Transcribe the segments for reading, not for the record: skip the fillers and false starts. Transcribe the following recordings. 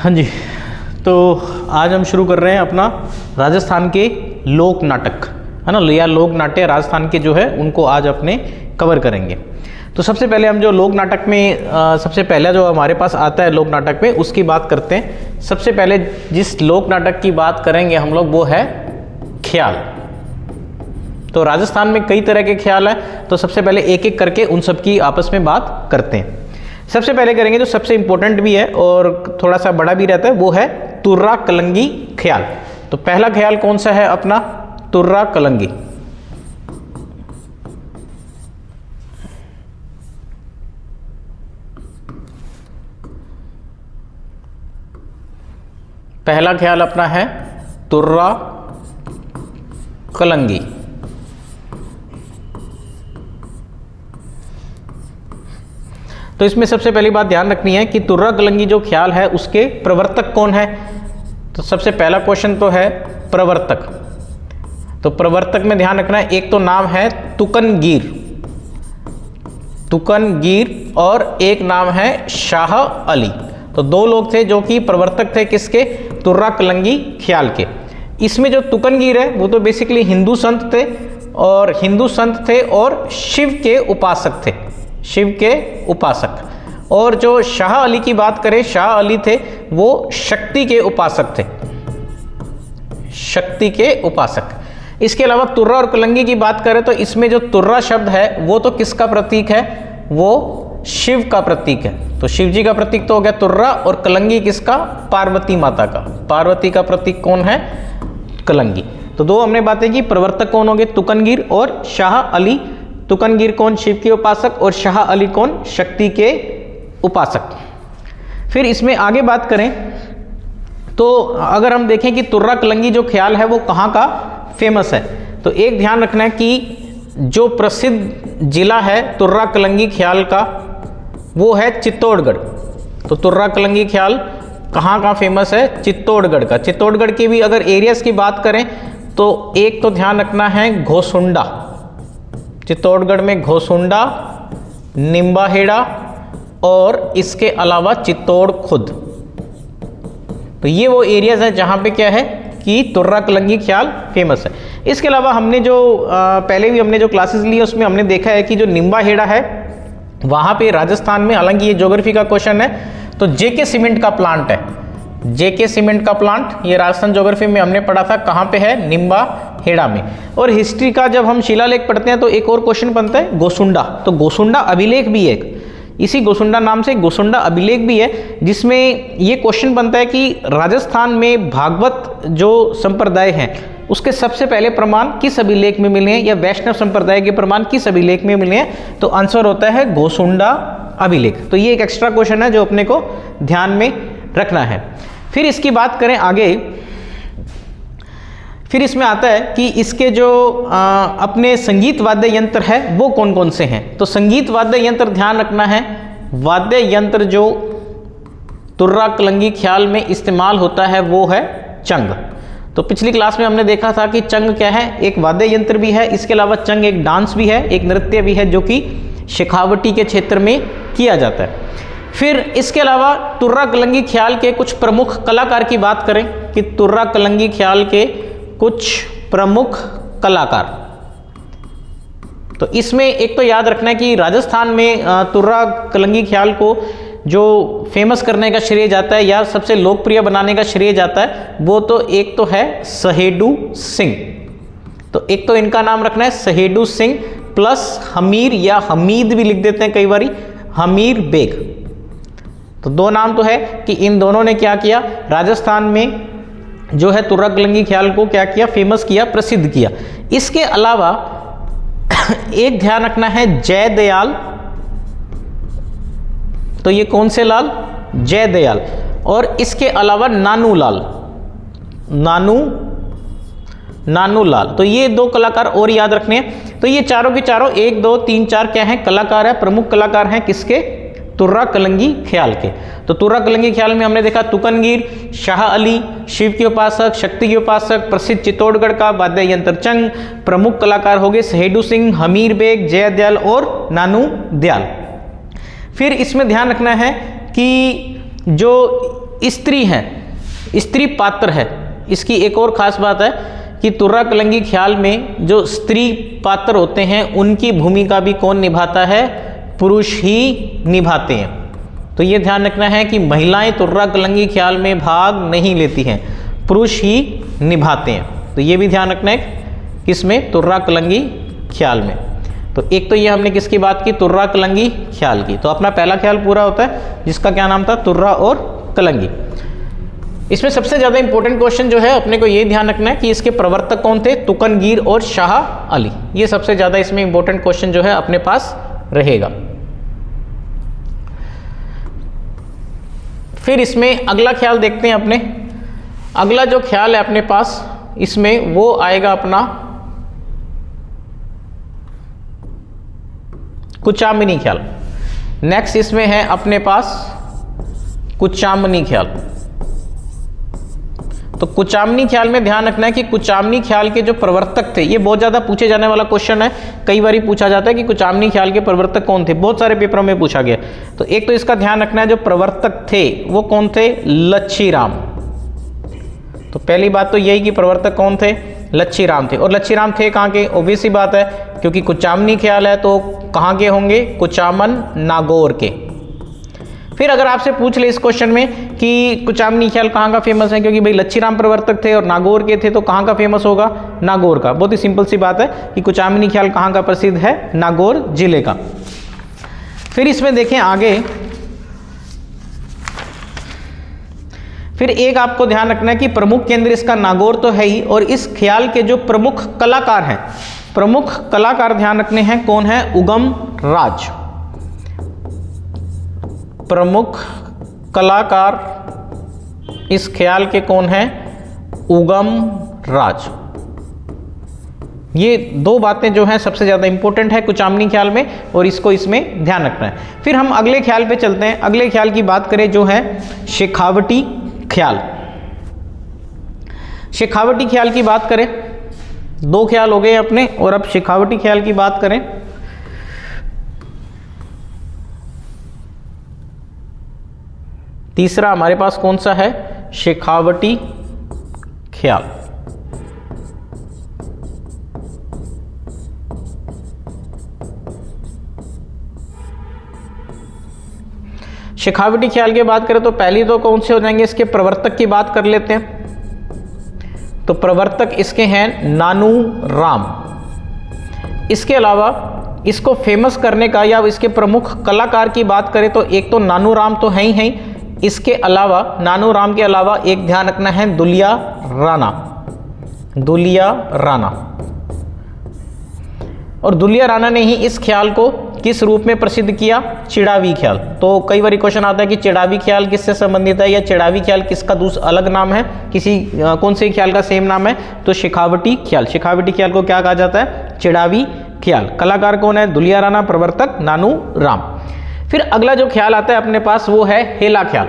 हाँ जी, तो आज हम शुरू कर रहे हैं अपना राजस्थान के लोक नाटक, है ना, या लोक नाट्य राजस्थान के जो है उनको आज अपने कवर करेंगे। तो सबसे पहले हम जो लोक नाटक में सबसे पहला जो हमारे पास आता है लोक नाटक में उसकी बात करते हैं। सबसे पहले जिस लोक नाटक की बात करेंगे हम लोग वो है ख्याल। तो राजस्थान में कई तरह के ख्याल हैं, तो सबसे पहले एक एक करके उन सब की आपस में बात करते हैं। सबसे पहले करेंगे जो सबसे इंपॉर्टेंट भी है और थोड़ा सा बड़ा भी रहता है, वो है तुर्रा कलंगी ख्याल। तो पहला ख्याल कौन सा है अपना? तुर्रा कलंगी। पहला ख्याल अपना है तुर्रा कलंगी। तो इसमें सबसे पहली बात ध्यान रखनी है कि तुर्रा कलंगी जो ख्याल है उसके प्रवर्तक कौन है। तो सबसे पहला क्वेश्चन तो है प्रवर्तक। तो प्रवर्तक में ध्यान रखना है, एक तो नाम है तुकनगीर, तुकनगीर, और एक नाम है शाह अली। तो दो लोग थे जो कि प्रवर्तक थे किसके? तुर्रा कलंगी ख्याल के। इसमें जो तुकनगीर है वो तो बेसिकली हिंदू संत थे, और हिंदू संत थे और शिव के उपासक थे, शिव के उपासक। और जो शाह अली की बात करें, शाह अली थे वो शक्ति के उपासक थे, शक्ति के उपासक। इसके अलावा तुर्रा और कलंगी की बात करें तो इसमें जो तुर्रा शब्द है वो तो किसका प्रतीक है? वो शिव का प्रतीक है। तो शिव जी का प्रतीक तो हो गया तुर्रा, और कलंगी किसका? पार्वती माता का। पार्वती का प्रतीक कौन है? कलंगी। तो दो हमने बातें की, प्रवर्तक कौन हो गए? तुकनगीर और शाह अली। तुकनगीर कौन? शिव के उपासक, और शाह अली कौन? शक्ति के उपासक। फिर इसमें आगे बात करें तो अगर हम देखें कि तुर्रा कलंगी जो ख्याल है वो कहाँ का फेमस है, तो एक ध्यान रखना है कि जो प्रसिद्ध जिला है तुर्रा कलंगी ख्याल का वो है चित्तौड़गढ़। तो तुर्रा कलंगी ख्याल कहाँ का फेमस है? चित्तौड़गढ़ का। चित्तौड़गढ़ की भी अगर एरियाज की बात करें तो एक तो ध्यान रखना है घोसुंडा, चित्तौड़गढ़ में घोसुंडा, निम्बाहेड़ा, और इसके अलावा चित्तौड़ खुद। तो ये वो एरियाज है जहाँ पे क्या है कि तुर्रा कलंगी ख्याल फेमस है। इसके अलावा हमने जो पहले भी हमने जो क्लासेस ली है उसमें हमने देखा है कि जो निम्बाहेड़ा है वहाँ पे राजस्थान में, हालांकि ये ज्योग्राफी का क्वेश्चन है, तो जेके सीमेंट का प्लांट है, जेके सीमेंट का प्लांट, ये राजस्थान ज्योग्राफी में हमने पढ़ा था, कहाँ पे है? निम्बाहेड़ा में। और हिस्ट्री का जब हम शिलालेख पढ़ते हैं तो एक और क्वेश्चन बनता है गोसुंडा। तो गोसुंडा अभिलेख भी है, इसी गोसुंडा नाम से गोसुंडा अभिलेख भी है, जिसमें ये क्वेश्चन बनता है कि राजस्थान में भागवत जो संप्रदाय है उसके सबसे पहले प्रमाण किस अभिलेख में मिले हैं, या वैष्णव संप्रदाय के प्रमाण किस अभिलेख में मिले हैं? तो आंसर होता है गोसुंडा अभिलेख। तो ये एक एक्स्ट्रा क्वेश्चन है जो अपने को ध्यान में रखना है। फिर इसकी बात करें आगे, फिर इसमें आता है कि इसके जो अपने संगीत वाद्य यंत्र है वो कौन कौन से हैं। तो संगीत वाद्य यंत्र ध्यान रखना है, वाद्य यंत्र जो तुर्रा कलंगी ख्याल में इस्तेमाल होता है वो है चंग। तो पिछली क्लास में हमने देखा था कि चंग क्या है? एक वाद्य यंत्र भी है, इसके अलावा चंग एक डांस भी है, एक नृत्य भी है जो कि शेखावटी के क्षेत्र में किया जाता है। फिर इसके अलावा तुर्रा कलंगी ख्याल के कुछ प्रमुख कलाकार की बात करें कि तुर्रा कलंगी ख्याल के कुछ प्रमुख कलाकार, तो इसमें एक तो याद रखना है कि राजस्थान में तुर्रा कलंगी ख्याल को जो फेमस करने का श्रेय जाता है या सबसे लोकप्रिय बनाने का श्रेय जाता है वो तो एक तो है सहेडू सिंह। तो एक तो इनका नाम रखना है सहेडू सिंह, प्लस हमीर या हमीद भी लिख देते हैं कई बारी, हमीर बेग। तो दो नाम तो है कि इन दोनों ने क्या किया, राजस्थान में जो है तुर्रा कलंगी ख्याल को क्या किया? फेमस किया, प्रसिद्ध किया। इसके अलावा एक ध्यान रखना है जय दयाल। तो ये कौन से लाल? जय दयाल। और इसके अलावा नानू लाल, नानू लाल। तो ये दो कलाकार और याद रखने हैं। तो ये चारों के चारों 1 2 3 4 क्या हैं? कलाकार है, प्रमुख कलाकार हैं किसके? तुर्रा कलंगी ख्याल के। तो तुर्रा कलंगी ख्याल में हमने देखा तुकनगीर, शाह अली, शिव के उपासक, शक्ति के उपासक, प्रसिद्ध चित्तौड़गढ़ का वाद्य यंत्र चंग, प्रमुख कलाकार हो गए सहेडू सिंह, हमीर बेग, जय दयाल और नानू दयाल। फिर इसमें ध्यान रखना है कि जो स्त्री हैं, स्त्री पात्र है। इसकी एक और ख़ास बात है कि तुर्रा कलंगी ख्याल में जो स्त्री पात्र होते हैं उनकी भूमिका भी कौन निभाता है? पुरुष ही निभाते हैं। तो ये ध्यान रखना है कि महिलाएं तुर्रा कलंगी ख्याल में भाग नहीं लेती हैं, पुरुष ही निभाते हैं। तो ये भी ध्यान रखना है किसमें? तुर्रा कलंगी ख्याल में। तो एक तो ये हमने किसकी बात की? तुर्रा कलंगी ख्याल की। तो अपना पहला ख्याल पूरा होता है जिसका क्या नाम था? तुर्रा और कलंगी। इसमें सबसे ज़्यादा इंपॉर्टेंट क्वेश्चन जो है अपने को ये ध्यान रखना है कि इसके प्रवर्तक कौन थे? तुकनगीर और शाह अली। ये सबसे ज़्यादा इसमें इंपॉर्टेंट क्वेश्चन जो है अपने पास रहेगा। फिर इसमें अगला ख्याल देखते हैं अपने। अगला जो ख्याल है अपने पास इसमें वो आएगा अपना कुचामनी ख्याल। नेक्स्ट इसमें है अपने पास कुचामनी ख्याल। तो कुचामनी ख्याल में ध्यान रखना है कि कुचामनी ख्याल के जो प्रवर्तक थे, ये बहुत ज़्यादा पूछे जाने वाला क्वेश्चन है। कई बार पूछा जाता है कि कुचामनी ख्याल के प्रवर्तक कौन थे, बहुत सारे पेपरों में पूछा गया। तो एक तो इसका ध्यान रखना है जो प्रवर्तक थे वो कौन थे? लच्छीराम। तो पहली बात तो यही कि प्रवर्तक कौन थे? लच्छीराम थे। और लच्छीराम थे कहाँ के? ऑब्वियस सी बात है, क्योंकि कुचामनी ख्याल है तो कहाँ के होंगे? कुचामन नागौर के। फिर अगर आपसे पूछ ले इस क्वेश्चन में कि कुचामनी ख्याल कहाँ का फेमस है, क्योंकि भाई लच्छीराम प्रवर्तक थे और नागौर के थे, तो कहाँ का फेमस होगा? नागौर का। बहुत ही सिंपल सी बात है कि कुचामनी ख्याल कहाँ का प्रसिद्ध है? नागौर जिले का। फिर इसमें देखें आगे, फिर एक आपको ध्यान रखना है कि प्रमुख केंद्र इसका नागौर तो है ही, और इस ख्याल के जो प्रमुख कलाकार हैं, प्रमुख कलाकार ध्यान रखने हैं कौन है? उगम राज। प्रमुख कलाकार इस ख्याल के कौन है? उगम राज। ये दो बातें जो हैं सबसे ज़्यादा इंपॉर्टेंट है कुचामनी ख्याल में, और इसको इसमें ध्यान रखना है। फिर हम अगले ख्याल पे चलते हैं। अगले ख्याल की बात करें जो है शेखावटी ख्याल। शेखावटी ख्याल की बात करें, दो ख्याल हो गए अपने, और अब शेखावटी ख्याल की बात करें। तीसरा हमारे पास कौन सा है? शेखावटी ख्याल। शेखावटी ख्याल की बात करें तो पहली तो कौन से हो जाएंगे? इसके प्रवर्तक की बात कर लेते हैं। तो प्रवर्तक इसके हैं नानू राम। इसके अलावा इसको फेमस करने का या इसके प्रमुख कलाकार की बात करें तो एक तो नानू राम तो है ही, इसके अलावा नानू राम के अलावा एक ध्यान रखना है दुलिया राणा। दुलिया राणा, और दुलिया राणा ने ही इस ख्याल को किस रूप में प्रसिद्ध किया? चिड़ावी ख्याल। तो कई बार क्वेश्चन आता है कि चिड़ावी ख्याल किससे संबंधित है, या चिड़ावी ख्याल किसका दूसरा अलग नाम है, किसी कौन से ख्याल का सेम नाम है? तो शेखावटी ख्याल। शेखावटी ख्याल को क्या कहा जाता है? चिड़ावी ख्याल। कलाकार कौन है? दुलिया राणा, प्रवर्तक नानू राम। फिर अगला जो ख्याल आता है अपने पास वो है हेला ख्याल।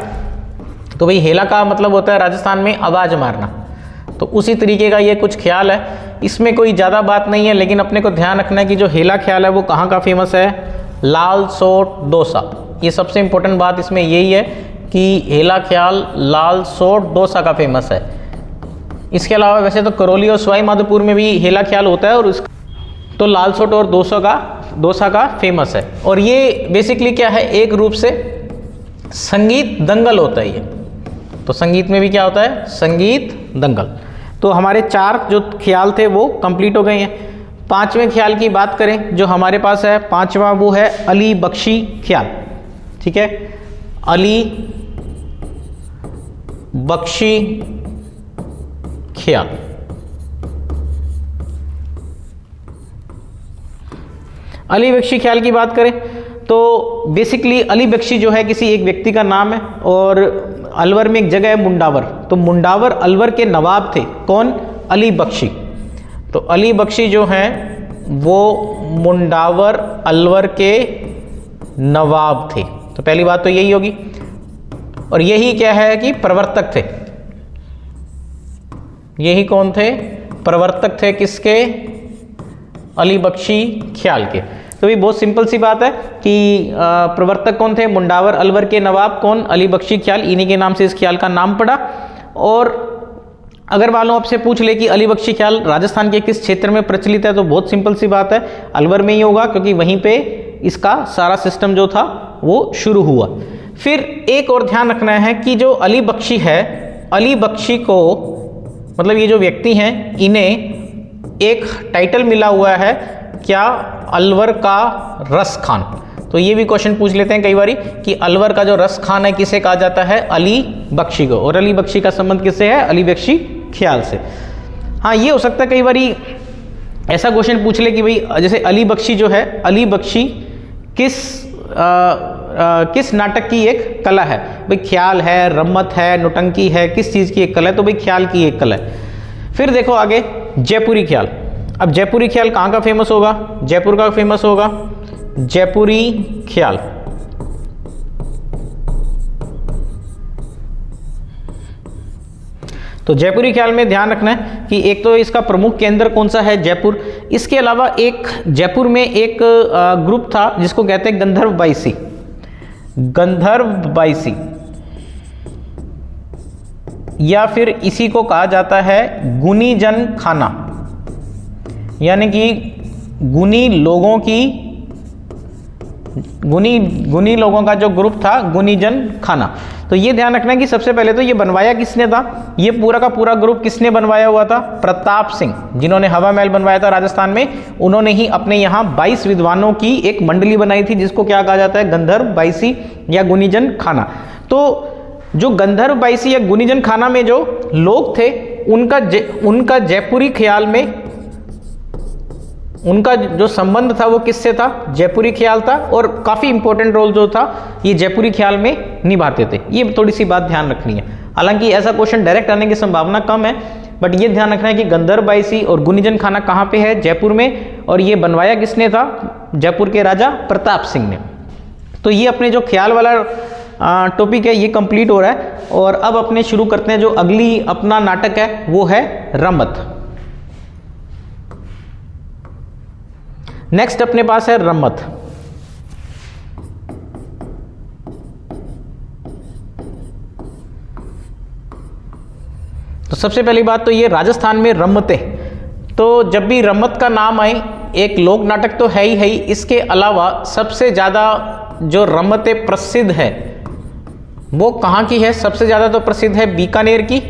तो भाई हेला का मतलब होता है राजस्थान में आवाज मारना, तो उसी तरीके का ये कुछ ख्याल है। इसमें कोई ज़्यादा बात नहीं है, लेकिन अपने को ध्यान रखना है कि जो हेला ख्याल है वो कहाँ का फेमस है? लाल सोट डोसा। ये सबसे इंपॉर्टेंट बात इसमें यही है कि हेला ख्याल लाल सोट डोसा का फेमस है। इसके अलावा वैसे तो करौली और सवाई माधोपुर में भी हेला ख्याल होता है, और उसका तो लाल सोट और डोसा का फेमस है। और ये बेसिकली क्या है? एक रूप से संगीत दंगल होता है ये। तो संगीत में भी क्या होता है? संगीत दंगल। तो हमारे चार जो ख्याल थे वो कंप्लीट हो गए हैं। पांचवें ख्याल की बात करें जो हमारे पास है, पांचवा वो है अली बख्शी ख्याल। ठीक है, अली बख्शी ख्याल। अली बख्शी ख्याल की बात करें तो बेसिकली अली बख्शी जो है किसी एक व्यक्ति का नाम है, और अलवर में एक जगह है मुंडावर। तो मुंडावर अलवर के नवाब थे। कौन? अली बख्शी। तो अली बख्शी जो हैं वो मुंडावर अलवर के नवाब थे। तो पहली बात तो यही होगी, और यही क्या है कि प्रवर्तक थे। यही कौन थे? प्रवर्तक थे किसके? अली बख्शी ख्याल के। तो भी बहुत सिंपल सी बात है कि प्रवर्तक कौन थे, मुंडावर अलवर के नवाब कौन, अली बख्शी ख्याल, इन्हीं के नाम से इस ख्याल का नाम पड़ा। और अगर मालूम आपसे पूछ ले कि अली बख्शी ख्याल राजस्थान के किस क्षेत्र में प्रचलित है, तो बहुत सिंपल सी बात है, अलवर में ही होगा, क्योंकि वहीं पे इसका सारा सिस्टम जो था वो शुरू हुआ। फिर एक और ध्यान रखना है कि जो अली बख्शी है, अली बख्शी को मतलब ये जो व्यक्ति हैं इन्हें एक टाइटल मिला हुआ है क्या, अलवर का रस खान। तो ये भी क्वेश्चन पूछ लेते हैं कई बारी कि अलवर का जो रस खान है किसे कहा जाता है, अली बख्शी को। और अली बख्शी का संबंध किससे है, अली बख्शी ख्याल से। हाँ, ये हो सकता है कई बारी ऐसा क्वेश्चन पूछ ले कि भाई जैसे अली बख्शी जो है, अली बख्शी किस नाटक की एक कला है, भाई ख्याल है, रम्मत है, नौटंकी है, किस चीज़ की एक कला है, तो भाई ख्याल की एक कला है। फिर देखो आगे जयपुरी ख्याल। अब जयपुरी ख्याल कहाँ का फेमस होगा, जयपुर का फेमस होगा जयपुरी ख्याल। तो जयपुरी ख्याल में ध्यान रखना है कि एक तो इसका प्रमुख केंद्र कौन सा है, जयपुर। इसके अलावा एक जयपुर में एक ग्रुप था जिसको कहते हैं गंधर्व बाईसी, गंधर्व बाईसी, या फिर इसी को कहा जाता है गुनीजन खाना, यानी कि गुनी लोगों का जो ग्रुप था, गुनीजन खाना। तो ये ध्यान रखना है कि सबसे पहले तो ये बनवाया किसने था, ये पूरा का पूरा ग्रुप किसने बनवाया हुआ था, प्रताप सिंह, जिन्होंने हवा महल बनवाया था राजस्थान में। उन्होंने ही अपने यहाँ 22 विद्वानों की एक मंडली बनाई थी जिसको क्या कहा जाता है, गंधर्व बाईसी या गुनीजन खाना। तो जो गंधर्व बाईसी या गुनीजन खाना में जो लोग थे उनका जयपुरी ख्याल में उनका जो संबंध था वो किससे था, जयपुरी ख्याल था। और काफ़ी इंपॉर्टेंट रोल जो था ये जयपुरी ख्याल में निभाते थे। ये थोड़ी सी बात ध्यान रखनी है। हालांकि ऐसा क्वेश्चन डायरेक्ट आने की संभावना कम है, बट ये ध्यान रखना है कि गंधर्व बाईसी और गुनीजन खाना कहाँ पे है, जयपुर में। और ये बनवाया किसने था, जयपुर के राजा प्रताप सिंह ने। तो ये अपने जो ख्याल वाला टॉपिक है ये कंप्लीट हो रहा है। और अब अपने शुरू करते हैं जो अगली अपना नाटक है वो है रम्मत। नेक्स्ट अपने पास है रम्मत। तो सबसे पहली बात तो ये राजस्थान में रम्मतें, तो जब भी रम्मत का नाम आए, एक लोक नाटक तो है ही, इसके अलावा सबसे ज़्यादा जो रम्मतें प्रसिद्ध है वो कहाँ की है, सबसे ज़्यादा तो प्रसिद्ध है बीकानेर की,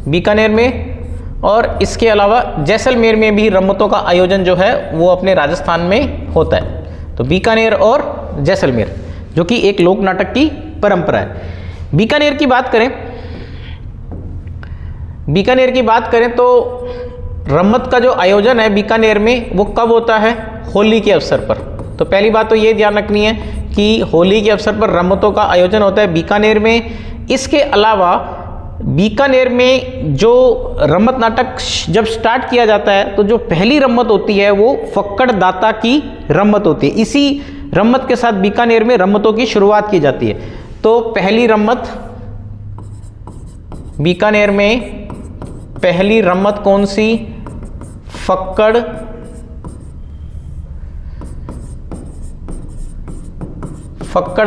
बीकानेर में। और इसके अलावा जैसलमेर में भी रम्मतों का आयोजन जो है वो अपने राजस्थान में होता है। तो बीकानेर और जैसलमेर जो कि एक लोक नाटक की परंपरा है। बीकानेर की बात करें तो रम्मत का जो आयोजन है बीकानेर में वो कब होता है, होली के अवसर पर। तो पहली बात तो ये ध्यान रखनी है कि होली के अवसर पर रम्मतों का आयोजन होता है बीकानेर में। इसके अलावा बीकानेर में जो रम्मत नाटक जब स्टार्ट किया जाता है तो जो पहली रम्मत होती है वो फक्कड़ दाता की रम्मत होती है। इसी रम्मत के साथ बीकानेर में रम्मतों की शुरुआत की जाती है। तो पहली रम्मत बीकानेर में, पहली रम्मत कौन सी, फक्कड़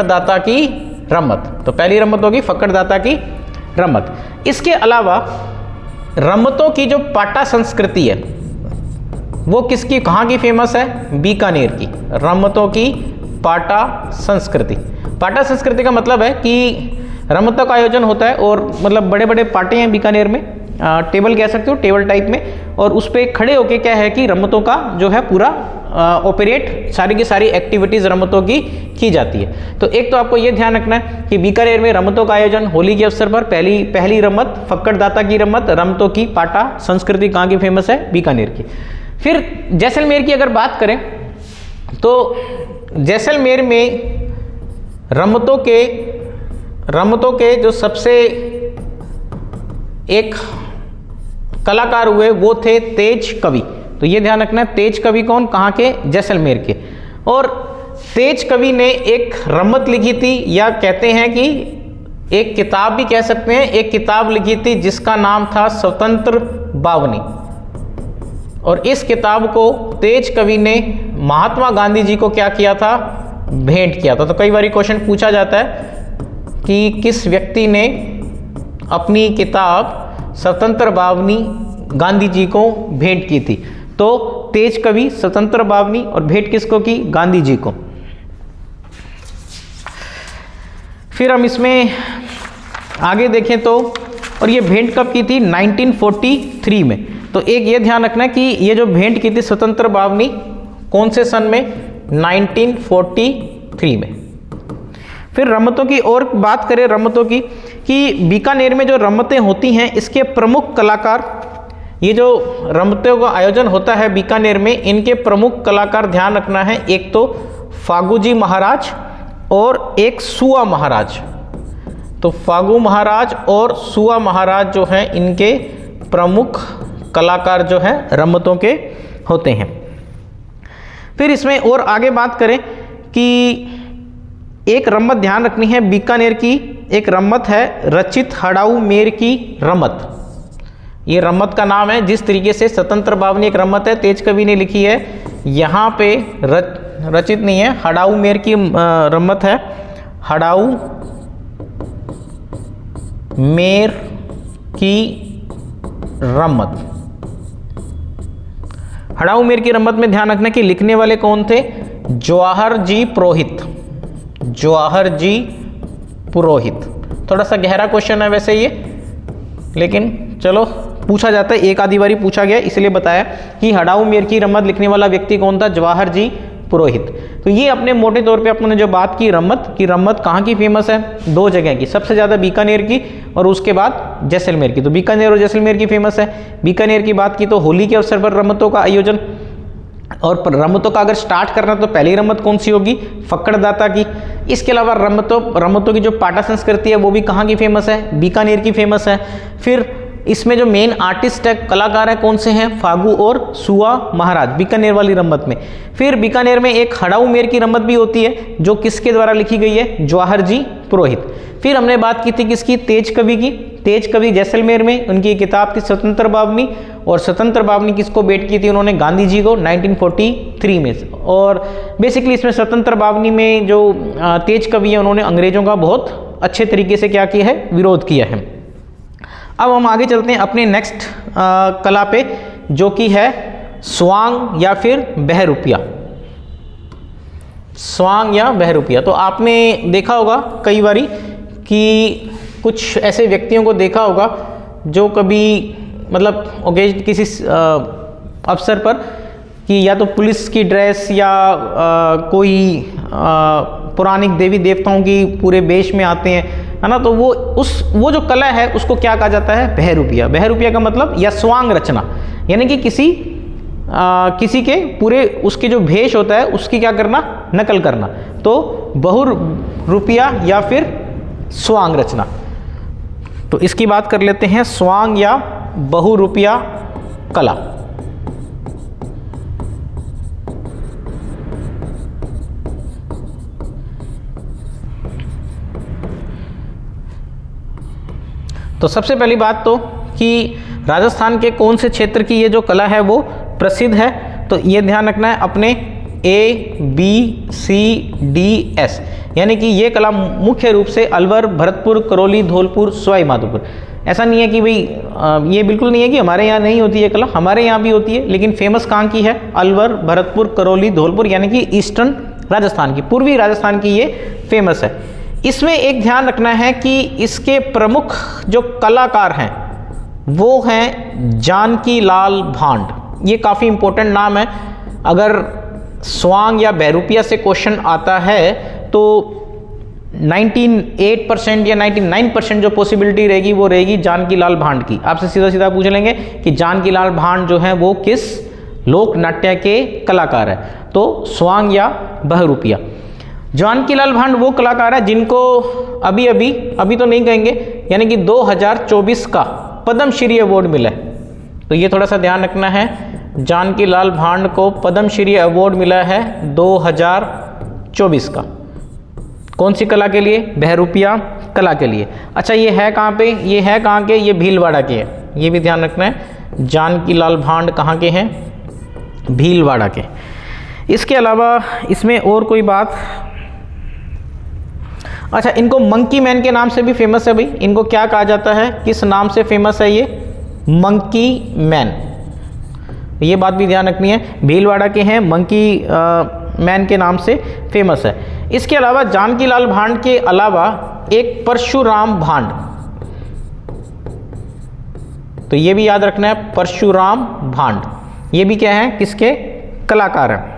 दाता की रम्मत। तो पहली रम्मत होगी फक्कड़ दाता की रम्मत। इसके अलावा रम्मतों की जो पाटा संस्कृति है वो किसकी, कहाँ की फेमस है, बीकानेर की। रम्मतों की पाटा संस्कृति। पाटा संस्कृति का मतलब है कि रम्मतों का आयोजन होता है और मतलब बड़े बड़े पाटे हैं बीकानेर में, टेबल कह सकते हो, टेबल टाइप में, और उस पर खड़े होके क्या है कि रम्मतों का जो है पूरा ऑपरेट, सारी की सारी एक्टिविटीज़ रम्मतों की जाती है। तो एक तो आपको ये ध्यान रखना है कि बीकानेर में रम्मतों का आयोजन होली के अवसर पर, पहली रम्मत फक्कड़ दाता की रम्मत, रम्मतों की पाटा संस्कृति कहाँ की फेमस है, बीकानेर की। फिर जैसलमेर की अगर बात करें तो जैसलमेर में रम्मतों के जो सबसे एक कलाकार हुए वो थे तेज कवि। तो ये ध्यान रखना है, तेज कवि कौन, कहाँ के, जैसलमेर के। और तेज कवि ने एक रम्मत लिखी थी, या कहते हैं कि एक किताब भी कह सकते हैं, एक किताब लिखी थी जिसका नाम था स्वतंत्र बावनी। और इस किताब को तेज कवि ने महात्मा गांधी जी को क्या किया था, भेंट किया था। तो कई बार क्वेश्चन पूछा जाता है कि किस व्यक्ति ने अपनी किताब स्वतंत्र बावनी गांधी जी को भेंट की थी। तो तेज कवि, स्वतंत्र बावनी, और भेंट किसको की, गांधी जी को। फिर हम इसमें आगे देखें तो, और ये भेंट कब की थी, 1943 में। तो एक ये ध्यान रखना कि ये जो भेंट की थी स्वतंत्र बावनी कौन से सन में, 1943 में। फिर रमतों की और बात करें, रमतों की, कि बीकानेर में जो रमतें होती हैं इसके प्रमुख कलाकार, ये जो रमतों का आयोजन होता है बीकानेर में, इनके प्रमुख कलाकार ध्यान रखना है, एक तो फागू जी महाराज और एक सुआ महाराज। तो फागू महाराज और सुआ महाराज जो हैं इनके प्रमुख कलाकार जो हैं रमतों के होते हैं। फिर इसमें और आगे बात करें कि एक रमत ध्यान रखनी है बीकानेर की, एक रमत है रचित हड़ाऊ मेर की रमत। ये रमत का नाम है, जिस तरीके से स्वतंत्र बावनी एक रमत है तेज कवि ने लिखी है, यहाँ पे रचित नहीं है, हड़ाऊ मेर की रमत है, हड़ाऊ मेर की रमत। हड़ाऊ मेर की रमत में ध्यान रखना कि लिखने वाले कौन थे, जवाहर जी पुरोहित, जवाहर जी पुरोहित। थोड़ा सा गहरा क्वेश्चन है वैसे ये, लेकिन चलो पूछा जाता है, एक आधी बारी पूछा गया इसलिए बताया कि हड़ाऊ मेर की रमत लिखने वाला व्यक्ति कौन था, जवाहर जी पुरोहित। तो ये अपने मोटे तौर पे अपने जो बात की रमत कहाँ की फेमस है, दो जगह की, सबसे ज़्यादा बीकानेर की और उसके बाद जैसलमेर की। तो बीकानेर और जैसलमेर की फेमस है। बीकानेर की बात की तो होली के अवसर पर रमतों का आयोजन, और रमतों का अगर स्टार्ट करना तो पहली रमत कौन सी होगी, फक्कड़दाता की। इसके अलावा रमतों की जो पाटा संस्कृति है वो भी कहाँ की फेमस है, बीकानेर की फेमस है। फिर इसमें जो मेन आर्टिस्ट है, कलाकार है, कौन से हैं, फागू और सुआ महाराज, बीकानेर वाली रमत में। फिर बीकानेर में एक हड़ाऊ मेर की रमत भी होती है जो किसके द्वारा लिखी गई है, जवाहर जी पुरोहित। फिर हमने बात की थी किसकी, तेज कवि की। तेज कवि जैसलमेर में, उनकी किताब थी स्वतंत्र बावनी, और स्वतंत्र बावनी किसको भेंट की थी उन्होंने, गांधी जी को, 1943 में। और बेसिकली इसमें स्वतंत्र बावनी में जो तेज कवि है उन्होंने अंग्रेजों का बहुत अच्छे तरीके से क्या किया है, विरोध किया है। अब हम आगे चलते हैं अपने नेक्स्ट कला पे, जो कि है स्वांग या फिर बहरूपिया। स्वांग या बहरूपिया, तो आपने देखा होगा कई बारी कि कुछ ऐसे व्यक्तियों को देखा होगा जो कभी मतलब किसी अवसर पर कि या तो पुलिस की ड्रेस या कोई पौराणिक देवी देवताओं की पूरे वेश में आते हैं, है ना। तो वो जो कला है उसको क्या कहा जाता है, बहरूपिया। बहरूपिया का मतलब या स्वांग रचना, यानी कि किसी के पूरे उसके जो भेष होता है उसकी क्या करना, नकल करना। तो बहुरूपिया या फिर स्वांग रचना। तो इसकी बात कर लेते हैं, स्वांग या बहुरूपिया कला। तो सबसे पहली बात तो कि राजस्थान के कौन से क्षेत्र की ये जो कला है वो प्रसिद्ध है। तो ये ध्यान रखना है अपने ABCDS, यानी कि ये कला मुख्य रूप से अलवर, भरतपुर, करौली, धौलपुर, सवाई माधोपुर। ऐसा नहीं है कि भाई ये बिल्कुल नहीं है कि हमारे यहाँ नहीं होती है कला, हमारे यहाँ भी होती है, लेकिन फेमस कहाँ की है, अलवर, भरतपुर, करौली, धौलपुर, यानी कि ईस्टर्न राजस्थान की, पूर्वी राजस्थान की ये फेमस है। इसमें एक ध्यान रखना है कि इसके प्रमुख जो कलाकार हैं वो हैं जानकी लाल भांड। ये काफ़ी इंपॉर्टेंट नाम है। अगर स्वांग या बहरूपिया से क्वेश्चन आता है तो 98% या 99% जो पॉसिबिलिटी रहेगी वो रहेगी जानकी लाल भांड की। आपसे सीधा सीधा पूछ लेंगे कि जानकी लाल भांड जो है वो किस लोक नाट्य के कलाकार है, तो स्वांग या बहरूपिया। जानकी लाल भांड वो कलाकार है जिनको अभी तो नहीं कहेंगे, यानी कि 2024 का पद्मश्री अवार्ड मिला है। तो ये थोड़ा सा ध्यान रखना है, जानकी लाल भांड को पद्मश्री अवार्ड मिला है 2024 का। कौन सी कला के लिए, बहरूपिया कला के लिए। अच्छा ये है कहाँ पे, ये है कहाँ के, ये भीलवाड़ा के है, ये भी ध्यान रखना है। जानकी लाल भांड कहाँ के हैं, भीलवाड़ा के। इसके अलावा इसमें और कोई बात, अच्छा इनको मंकी मैन के नाम से भी फेमस है भाई। इनको क्या कहा जाता है, किस नाम से फेमस है ये, मंकी मैन। ये बात भी ध्यान रखनी है, भीलवाड़ा के हैं, मंकी मैन के नाम से फेमस है। इसके अलावा जानकी लाल भांड के अलावा एक परशुराम भांड, तो ये भी याद रखना है, परशुराम भांड। ये भी क्या है, किसके कलाकार हैं।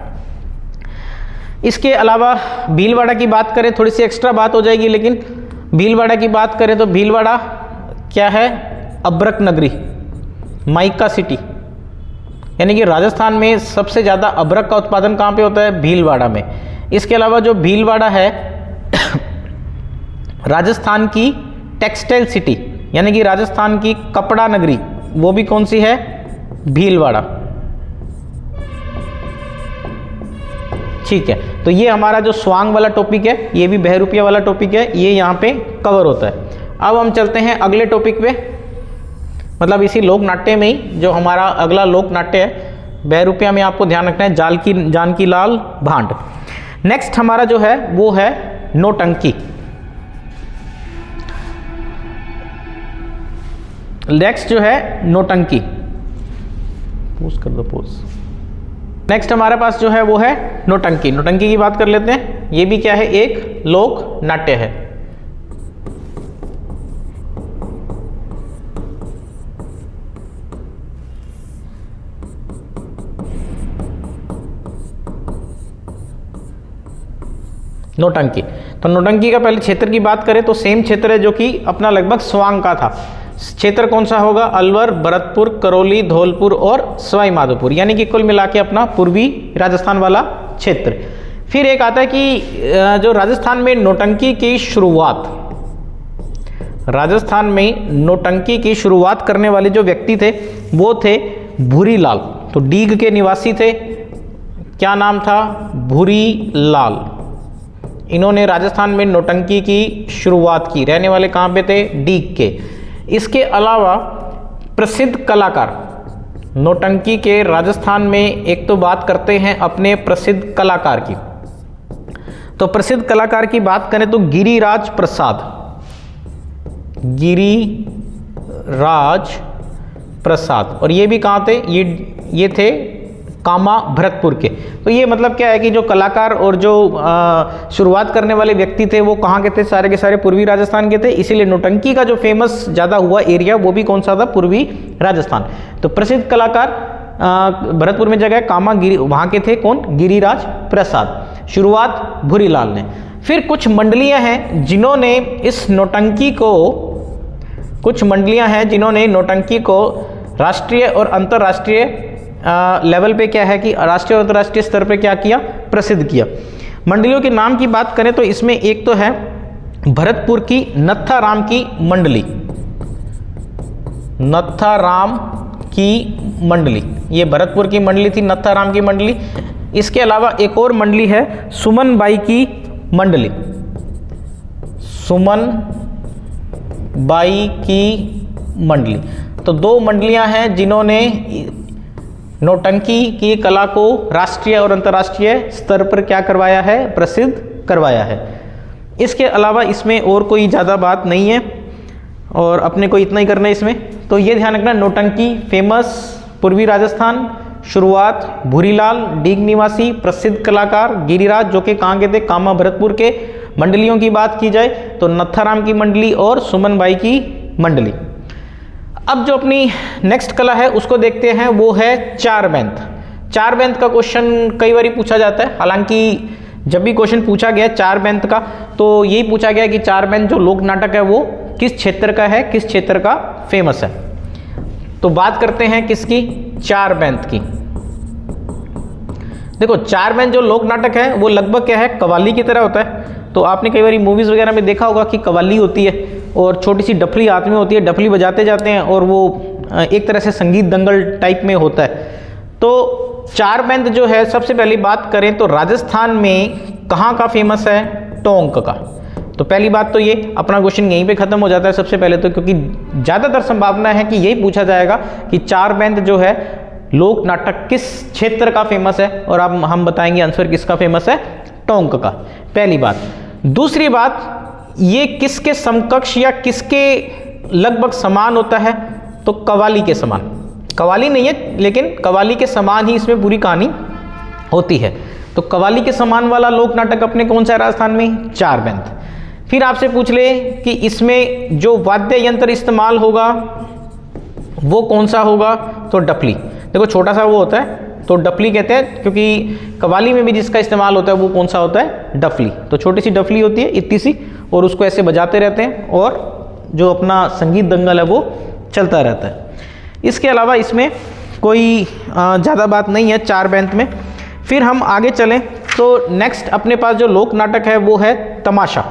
इसके अलावा भीलवाड़ा की बात करें, थोड़ी सी एक्स्ट्रा बात हो जाएगी, लेकिन भीलवाड़ा की बात करें तो भीलवाड़ा क्या है, अब्रक नगरी, माइका सिटी, यानी कि राजस्थान में सबसे ज़्यादा अब्रक का उत्पादन कहाँ पे होता है, भीलवाड़ा में। इसके अलावा जो भीलवाड़ा है राजस्थान की टेक्सटाइल सिटी, यानी कि राजस्थान की कपड़ा नगरी, वो भी कौन सी है, भीलवाड़ा। ठीक है, तो ये हमारा जो स्वांग वाला टॉपिक है, ये भी बहरूपिया वाला टॉपिक है, ये यहाँ पे कवर होता है। अब हम चलते हैं अगले टॉपिक पे, मतलब इसी लोक नाट्य में ही जो हमारा अगला लोक नाट्य है बहरूपिया में, आपको ध्यान रखना है जानकी लाल भांड। नेक्स्ट हमारा जो है वो है नौटंकी। नेक्स्ट जो है नौटंकी, पोज कर दो, पोज। नेक्स्ट हमारे पास जो है वो है नौटंकी। नौटंकी की बात कर लेते हैं। ये भी क्या है, एक लोक नाट्य है। नौटंकी, तो नौटंकी का पहले क्षेत्र की बात करें तो सेम क्षेत्र है जो कि अपना लगभग स्वांग का था। क्षेत्र कौन सा होगा, अलवर, भरतपुर, करौली, धौलपुर और सवाई माधोपुर, यानी कि कुल मिला के अपना पूर्वी राजस्थान वाला क्षेत्र। फिर एक आता है कि जो राजस्थान में नौटंकी की शुरुआत, राजस्थान में नौटंकी की शुरुआत करने वाले जो व्यक्ति थे वो थे भूरी लाल। तो डीग के निवासी थे, क्या नाम था, भूरी लाल। इन्होंने राजस्थान में नौटंकी की शुरुआत की। रहने वाले कहाँ पे थे, डीग के। इसके अलावा प्रसिद्ध कलाकार नौटंकी के राजस्थान में, एक तो बात करते हैं अपने प्रसिद्ध कलाकार की, तो प्रसिद्ध कलाकार की बात करें तो गिरिराज प्रसाद, गिरिराज प्रसाद। और ये भी कहाँ थे, ये थे कामा भरतपुर के। तो ये मतलब क्या है कि जो कलाकार और जो शुरुआत करने वाले व्यक्ति थे वो कहाँ के थे, सारे के सारे पूर्वी राजस्थान के थे। इसीलिए नौटंकी का जो फेमस ज़्यादा हुआ एरिया वो भी कौन सा था, पूर्वी राजस्थान। तो प्रसिद्ध कलाकार भरतपुर में जगह कामा, गिरी, वहाँ के थे कौन, गिरिराज प्रसाद। शुरुआत भूरीलाल ने। फिर कुछ मंडलियाँ हैं जिन्होंने इस नौटंकी को, कुछ मंडलियाँ हैं जिन्होंने नौटंकी को राष्ट्रीय और अंतर्राष्ट्रीय लेवल पे क्या है कि राष्ट्रीय और अंतर्राष्ट्रीय स्तर पे क्या किया, प्रसिद्ध किया। मंडलियों के नाम की बात करें तो इसमें एक तो है भरतपुर की नत्थाराम की मंडली, नत्थाराम की मंडली, ये भरतपुर की मंडली थी, नत्थाराम की मंडली। इसके अलावा एक और मंडली है सुमन बाई की मंडली, सुमन बाई की मंडली। तो दो मंडलियां हैं जिन्होंने नौटंकी की कला को राष्ट्रीय और अंतर्राष्ट्रीय स्तर पर क्या करवाया है, प्रसिद्ध करवाया है। इसके अलावा इसमें और कोई ज़्यादा बात नहीं है और अपने को इतना ही करना है इसमें। तो ये ध्यान रखना, नौटंकी फेमस पूर्वी राजस्थान, शुरुआत भूरीलाल, डीग निवासी, प्रसिद्ध कलाकार गिरिराज जो कि कहाँ के थे, कामा भरतपुर के। मंडलियों की बात की जाए तो नत्थाराम की मंडली और सुमन बाई की मंडली। अब जो अपनी नेक्स्ट कला है उसको देखते हैं, वो है चार बैंत। चार बैंत का क्वेश्चन कई बार पूछा जाता है, हालांकि जब भी क्वेश्चन पूछा गया चार बैंत का तो यही पूछा गया कि चार बैंत जो लोक नाटक है वो किस क्षेत्र का है, किस क्षेत्र का फेमस है। तो बात करते हैं किसकी, चार बैंत की। देखो चार बैंत जो लोक नाटक है वो लगभग क्या है, कव्वाली की तरह होता है। तो आपने कई बार मूवीज़ वगैरह में देखा होगा कि कव्वाली होती है और छोटी सी डफली हाथ में होती है, डफली बजाते जाते हैं और वो एक तरह से संगीत दंगल टाइप में होता है। तो चार बैंत जो है, सबसे पहली बात करें तो राजस्थान में कहाँ का फेमस है, टोंक का। तो पहली बात तो ये अपना क्वेश्चन यहीं पे खत्म हो जाता है सबसे पहले तो, क्योंकि ज़्यादातर संभावना है कि यही पूछा जाएगा कि चार बैंत जो है लोक नाटक किस क्षेत्र का फेमस है, और अब हम बताएंगे आंसर किसका फेमस है, टोंक का, पहली बात। दूसरी बात, ये किसके समकक्ष या किसके लगभग समान होता है, तो कव्वाली के समान, कव्वाली नहीं है लेकिन कव्वाली के समान ही इसमें पूरी कहानी होती है। तो कव्वाली के समान वाला लोक नाटक अपने कौन सा है राजस्थान में, चार बैंत। फिर आपसे पूछ ले कि इसमें जो वाद्य यंत्र इस्तेमाल होगा वो कौन सा होगा, तो डफली। देखो छोटा सा वो होता है तो डफली कहते हैं, क्योंकि कव्वाली में भी जिसका इस्तेमाल होता है वो कौन सा होता है, डफली। तो छोटी सी डफली होती है इतनी सी, और उसको ऐसे बजाते रहते हैं और जो अपना संगीत दंगल है वो चलता रहता है। इसके अलावा इसमें कोई ज़्यादा बात नहीं है चार बैंत में। फिर हम आगे चलें तो नेक्स्ट अपने पास जो लोक नाटक है वो है तमाशा।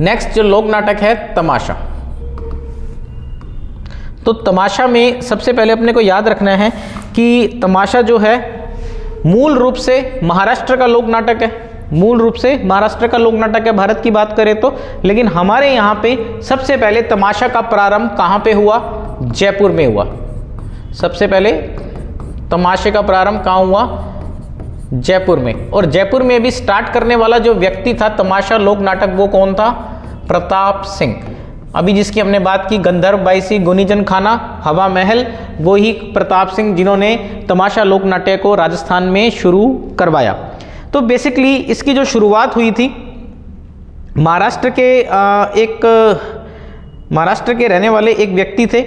नेक्स्ट जो लोक नाटक है तमाशा। तो तमाशा में सबसे पहले अपने को याद रखना है कि तमाशा जो है मूल रूप से महाराष्ट्र का लोक नाटक है, मूल रूप से महाराष्ट्र का लोक नाटक है भारत की बात करें तो। लेकिन हमारे यहाँ पे सबसे पहले तमाशा का प्रारंभ कहाँ पे हुआ, जयपुर में हुआ। सबसे पहले तमाशे का प्रारंभ कहाँ हुआ, जयपुर में। और जयपुर में भी स्टार्ट करने वाला जो व्यक्ति था तमाशा लोक नाटक वो कौन था, प्रताप सिंह। अभी जिसकी हमने बात की गंधर्व बाईसी, गुनीजन खाना, हवा महल, वो ही प्रताप सिंह जिन्होंने तमाशा लोक नाट्य को राजस्थान में शुरू करवाया। तो बेसिकली इसकी जो शुरुआत हुई थी महाराष्ट्र के रहने वाले एक व्यक्ति थे,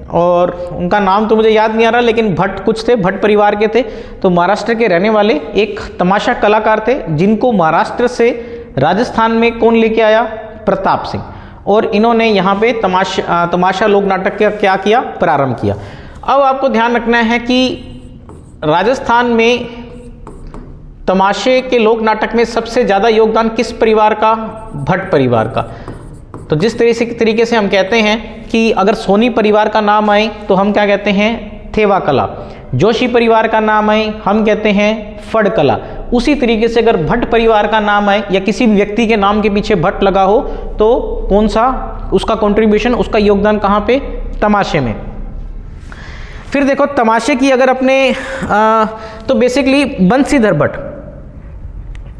और उनका नाम तो मुझे याद नहीं आ रहा लेकिन भट्ट कुछ थे, भट्ट परिवार के थे। तो महाराष्ट्र के रहने वाले एक तमाशा कलाकार थे जिनको महाराष्ट्र से राजस्थान में कौन लेके आया, प्रताप सिंह। और इन्होंने यहाँ पे तमाशा लोक नाटक का क्या किया, प्रारंभ किया। अब आपको ध्यान रखना है कि राजस्थान में तमाशे के लोक नाटक में सबसे ज़्यादा योगदान किस परिवार का, भट्ट परिवार का। तो जिस तरीके से हम कहते हैं कि अगर सोनी परिवार का नाम आए तो हम क्या कहते हैं, थेवा कला। जोशी परिवार का नाम आए हम कहते हैं फड़ कला। उसी तरीके से अगर भट्ट परिवार का नाम आए या किसी भी व्यक्ति के नाम के पीछे भट्ट लगा हो तो कौन सा उसका कंट्रीब्यूशन, उसका योगदान कहाँ पे, तमाशे में। फिर देखो तमाशे की अगर अपने तो बेसिकली बंसीधर भट्ट,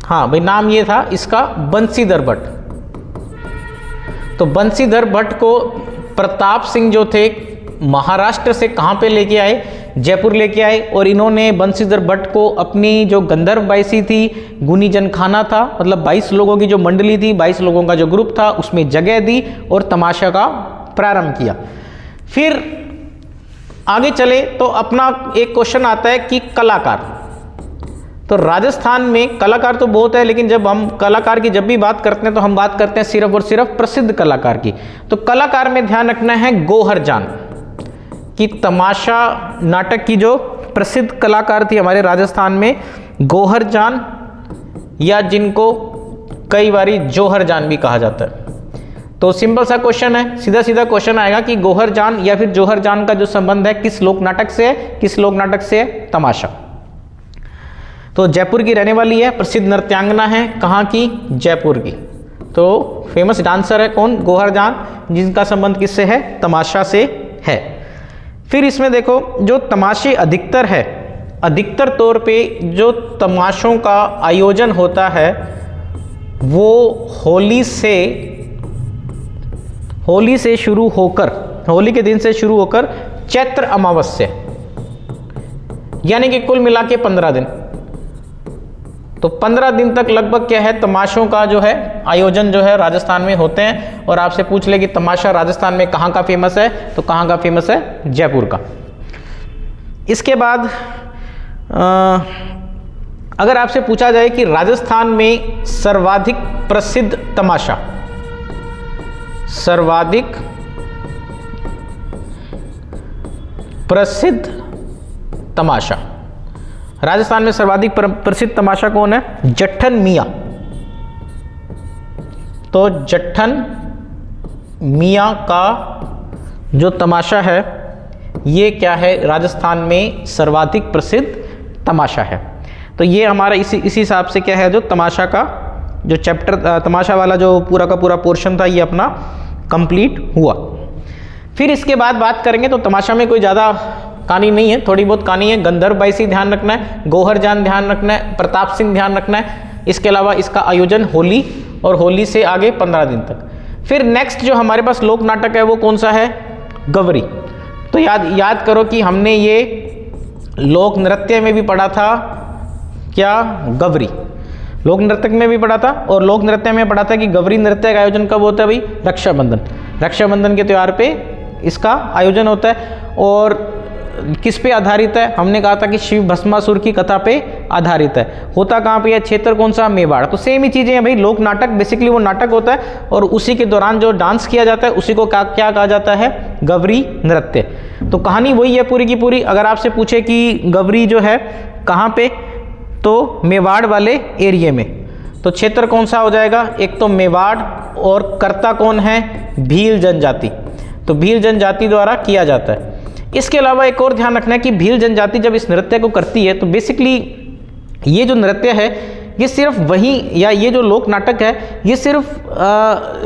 हाँ भाई नाम ये था इसका बंसीधर भट्ट। तो बंसीधर भट्ट को प्रताप सिंह जो थे महाराष्ट्र से कहाँ पे लेके आए, जयपुर लेके आए। और इन्होंने बंसीधर भट्ट को अपनी जो गंधर्व बाईसी थी, गुनीजन खाना था, मतलब 22 लोगों की जो मंडली थी, 22 लोगों का जो ग्रुप था उसमें जगह दी और तमाशा का प्रारंभ किया। फिर आगे चले तो अपना एक क्वेश्चन आता है कि कलाकार। तो राजस्थान में कलाकार तो बहुत है, लेकिन जब हम कलाकार की जब भी बात करते हैं तो हम बात करते हैं सिर्फ और सिर्फ प्रसिद्ध कलाकार की। तो कलाकार में ध्यान रखना है गोहर जान कि तमाशा नाटक की जो प्रसिद्ध कलाकार थी हमारे राजस्थान में, गोहर जान, या जिनको कई बारी जोहर जान भी कहा जाता है। तो सिंपल सा क्वेश्चन है, सीधा सीधा क्वेश्चन आएगा कि गोहर जान या फिर जोहर जान का जो संबंध है किस लोक नाटक से है, किस लोक नाटक से है, तमाशा। तो जयपुर की रहने वाली है, प्रसिद्ध नृत्यांगना है, कहाँ की, जयपुर की। तो फेमस डांसर है कौन, गोहर जान, जिनका संबंध किससे है, तमाशा से है। फिर इसमें देखो जो तमाशे अधिकतर है, अधिकतर तौर पे जो तमाशों का आयोजन होता है वो होली से शुरू होकर, होली के दिन से शुरू होकर चैत्र अमावस्या, यानी कि कुल मिला के 15 दिन। तो 15 दिन तक लगभग क्या है, तमाशों का जो है आयोजन जो है राजस्थान में होते हैं। और आपसे पूछ ले कि तमाशा राजस्थान में कहाँ का फेमस है, तो कहाँ का फेमस है, जयपुर का। इसके बाद अगर आपसे पूछा जाए कि राजस्थान में सर्वाधिक प्रसिद्ध तमाशा, सर्वाधिक प्रसिद्ध तमाशा, राजस्थान में सर्वाधिक प्रसिद्ध तमाशा कौन है, जट्ठन मियाँ। तो जट्ठन मियाँ का जो तमाशा है ये क्या है, राजस्थान में सर्वाधिक प्रसिद्ध तमाशा है। तो ये हमारा इसी हिसाब से क्या है, जो तमाशा का जो चैप्टर तमाशा वाला जो पूरा का पूरा पोर्शन था ये अपना कंप्लीट हुआ। फिर इसके बाद बात करेंगे तो तमाशा में कोई ज़्यादा कहानी नहीं है, थोड़ी बहुत कहानी है। गंधर्व बाईसी ध्यान रखना है, गौहर जान ध्यान रखना है, प्रताप सिंह ध्यान रखना है। इसके अलावा इसका आयोजन होली और होली से आगे 15 दिन तक। फिर नेक्स्ट जो हमारे पास लोक नाटक है वो कौन सा है? गवरी। तो याद करो कि हमने ये लोक नृत्य में भी पढ़ा था क्या? गवरी। लोक नृत्य में भी पढ़ा था और लोक नृत्य में पढ़ा था कि गवरी नृत्य का आयोजन कब होता है भाई? रक्षाबंधन। रक्षाबंधन के त्यौहार पे इसका आयोजन होता है। और किस पे आधारित है? हमने कहा था कि शिव भस्मासुर की कथा पे आधारित है। होता कहाँ पे है? क्षेत्र कौन सा? मेवाड़। तो सेम ही चीज़ें हैं भाई। लोक नाटक बेसिकली वो नाटक होता है और उसी के दौरान जो डांस किया जाता है उसी को क्या कहा जाता है? गवरी नृत्य। तो कहानी वही है पूरी की पूरी। अगर आपसे पूछे कि गवरी जो है कहाँ पे, तो मेवाड़ वाले एरिया में। तो क्षेत्र कौन सा हो जाएगा? एक तो मेवाड़ और कर्ता कौन है? भील जनजाति। तो भील जनजाति द्वारा किया जाता है। इसके अलावा एक और ध्यान रखना है कि भील जनजाति जब इस नृत्य को करती है तो बेसिकली ये जो नृत्य है ये सिर्फ वहीं, या ये जो लोक नाटक है ये सिर्फ